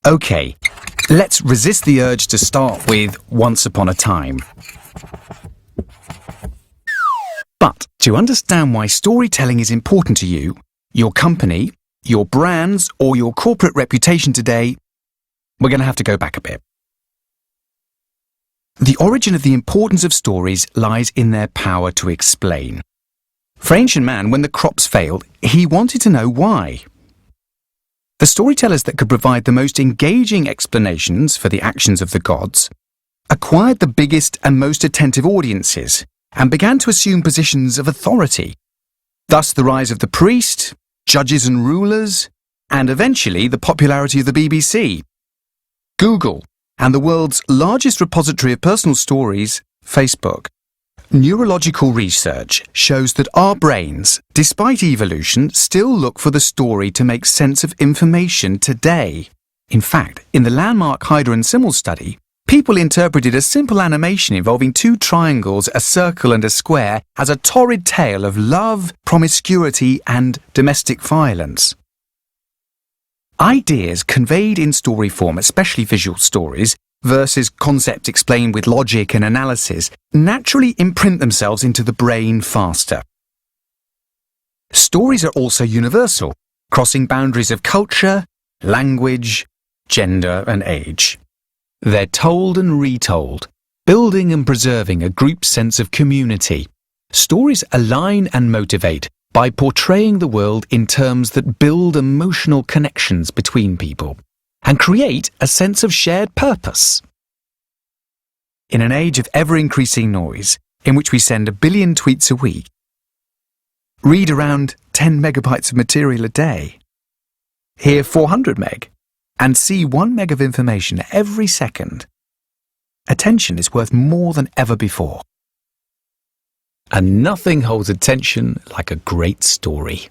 Okay, let's resist the urge to start with Once Upon a Time. But to understand why storytelling is important to you, your company, your brands, or your corporate reputation today, we're going to have to go back a bit. The origin of the importance of stories lies in their power to explain. For ancient man, when the crops failed, he wanted to know why. The storytellers that could provide the most engaging explanations for the actions of the gods acquired the biggest and most attentive audiences and began to assume positions of authority. Thus the rise of the priest, judges and rulers, and eventually the popularity of the BBC, Google, and the world's largest repository of personal stories, Facebook. Neurological research shows that our brains, despite evolution, still look for the story to make sense of information today. In fact, in the landmark Hyder and Simmel study, people interpreted a simple animation involving two triangles, a circle and a square, as a torrid tale of love, promiscuity, and domestic violence. Ideas conveyed in story form, especially visual stories, versus concepts explained with logic and analysis, naturally imprint themselves into the brain faster. Stories are also universal, crossing boundaries of culture, language, gender, and age. They're told and retold, building and preserving a group sense of community. Stories align and motivate by portraying the world in terms that build emotional connections between people and create a sense of shared purpose. In an age of ever-increasing noise, in which we send 1 billion tweets a week, read around 10 megabytes of material a day, hear 400 meg, and see 1 meg of information every second, attention is worth more than ever before. And nothing holds attention like a great story.